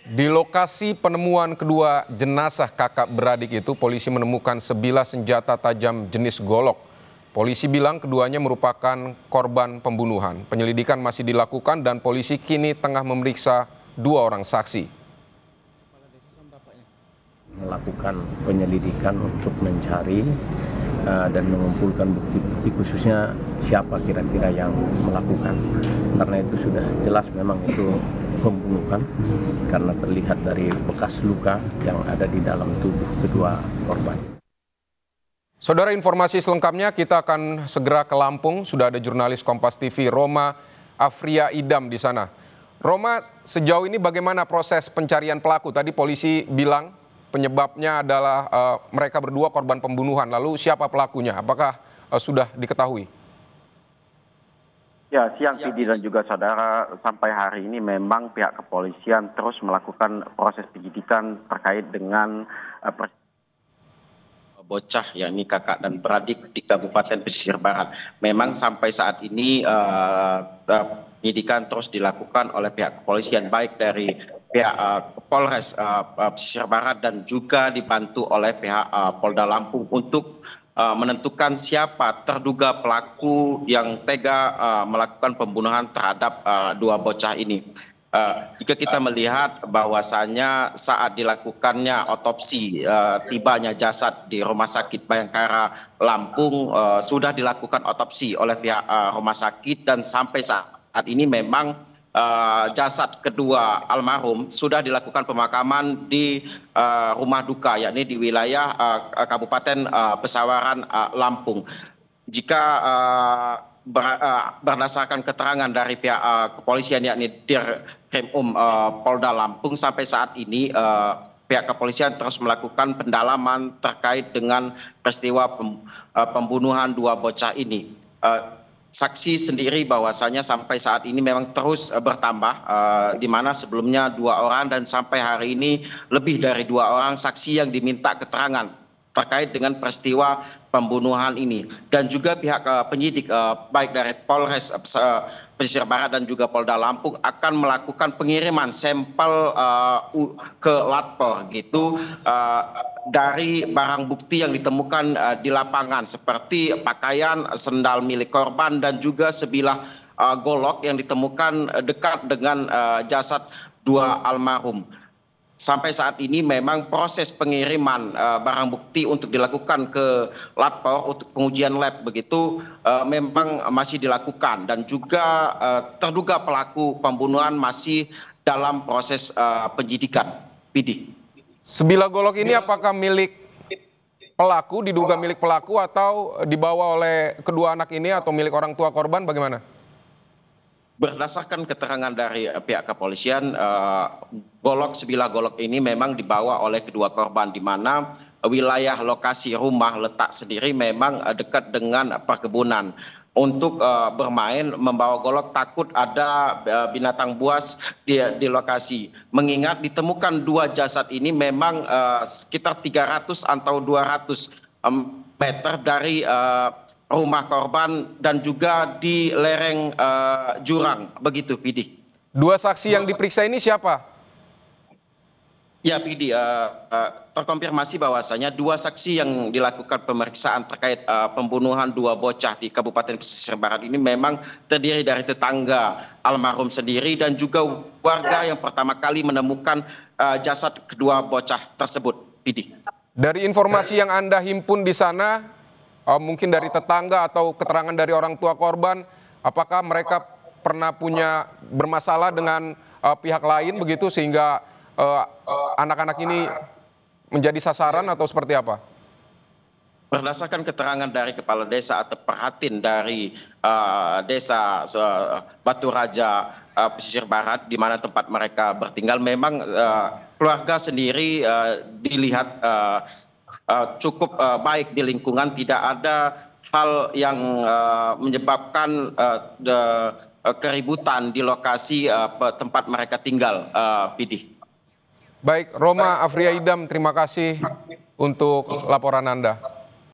Di lokasi penemuan kedua jenazah kakak beradik itu, polisi menemukan sebilah senjata tajam jenis golok. Polisi bilang keduanya merupakan korban pembunuhan. Penyelidikan masih dilakukan dan polisi kini tengah memeriksa 2 orang saksi. Melakukan penyelidikan untuk mencari dan mengumpulkan bukti-bukti, khususnya siapa kira-kira yang melakukan. Karena itu sudah jelas memang itu pembunuhan, karena terlihat dari bekas luka yang ada di dalam tubuh kedua korban. Saudara, informasi selengkapnya kita akan segera ke Lampung. Sudah ada jurnalis Kompas TV Roma Afria Idam di sana. Roma, sejauh ini bagaimana proses pencarian pelaku? Tadi polisi bilang penyebabnya adalah mereka berdua korban pembunuhan. Lalu siapa pelakunya? Apakah sudah diketahui? Ya, siang Pidi dan juga saudara, sampai hari ini memang pihak kepolisian terus melakukan proses penyidikan terkait dengan bocah, yakni kakak dan beradik di Kabupaten Pesisir Barat. Memang sampai saat ini penyidikan terus dilakukan oleh pihak kepolisian, baik dari pihak Polres Pesisir Barat dan juga dibantu oleh pihak Polda Lampung untuk menentukan siapa terduga pelaku yang tega melakukan pembunuhan terhadap 2 bocah ini. Jika kita melihat bahwasannya saat dilakukannya otopsi, tibanya jasad di Rumah Sakit Bayangkara Lampung, sudah dilakukan otopsi oleh pihak rumah sakit, dan sampai saat ini memang jasad kedua almarhum sudah dilakukan pemakaman di rumah duka, yakni di wilayah Kabupaten Pesawaran Lampung. Jika berdasarkan keterangan dari pihak kepolisian, yakni Dirkrimum Polda Lampung, sampai saat ini pihak kepolisian terus melakukan pendalaman terkait dengan peristiwa pembunuhan 2 bocah ini. Saksi sendiri bahwasanya sampai saat ini memang terus bertambah, di mana sebelumnya 2 orang dan sampai hari ini lebih dari 2 orang saksi yang diminta keterangan terkait dengan peristiwa pembunuhan ini. Dan juga pihak penyidik baik dari Polres Pesisir Barat dan juga Polda Lampung akan melakukan pengiriman sampel ke Latpor gitu, dari barang bukti yang ditemukan di lapangan, seperti pakaian, sendal milik korban, dan juga sebilah golok yang ditemukan dekat dengan jasad 2 almarhum. Sampai saat ini memang proses pengiriman barang bukti untuk dilakukan ke Latpor untuk pengujian lab begitu memang masih dilakukan, dan juga terduga pelaku pembunuhan masih dalam proses penyidikan. Pidi. Sebilah golok ini apakah milik pelaku, diduga milik pelaku, atau dibawa oleh kedua anak ini atau milik orang tua korban, bagaimana? Berdasarkan keterangan dari pihak kepolisian, sebilah golok ini memang dibawa oleh kedua korban, di mana wilayah lokasi rumah letak sendiri memang dekat dengan perkebunan. Untuk bermain membawa golok takut ada binatang buas di lokasi. Mengingat ditemukan 2 jasad ini memang sekitar 300 atau 200 meter dari rumah korban dan juga di lereng jurang, begitu Pidi. 2 saksi yang diperiksa ini siapa? Ya Pidi, terkonfirmasi bahwasanya 2 saksi yang dilakukan pemeriksaan terkait pembunuhan 2 bocah di Kabupaten Pesisir Barat ini memang terdiri dari tetangga almarhum sendiri dan juga warga yang pertama kali menemukan jasad kedua bocah tersebut. Pidi. Dari informasi yang Anda himpun di sana, mungkin dari tetangga atau keterangan dari orang tua korban, apakah mereka pernah punya bermasalah dengan pihak lain begitu sehingga anak-anak ini menjadi sasaran atau seperti apa? Berdasarkan keterangan dari kepala desa atau perhatin dari desa Batu Raja Pesisir Barat, di mana tempat mereka bertinggal, memang keluarga sendiri dilihat cukup baik di lingkungan, tidak ada hal yang menyebabkan keributan di lokasi tempat mereka tinggal, Pidi. Baik, Roma Afria Idam, terima kasih untuk laporan Anda.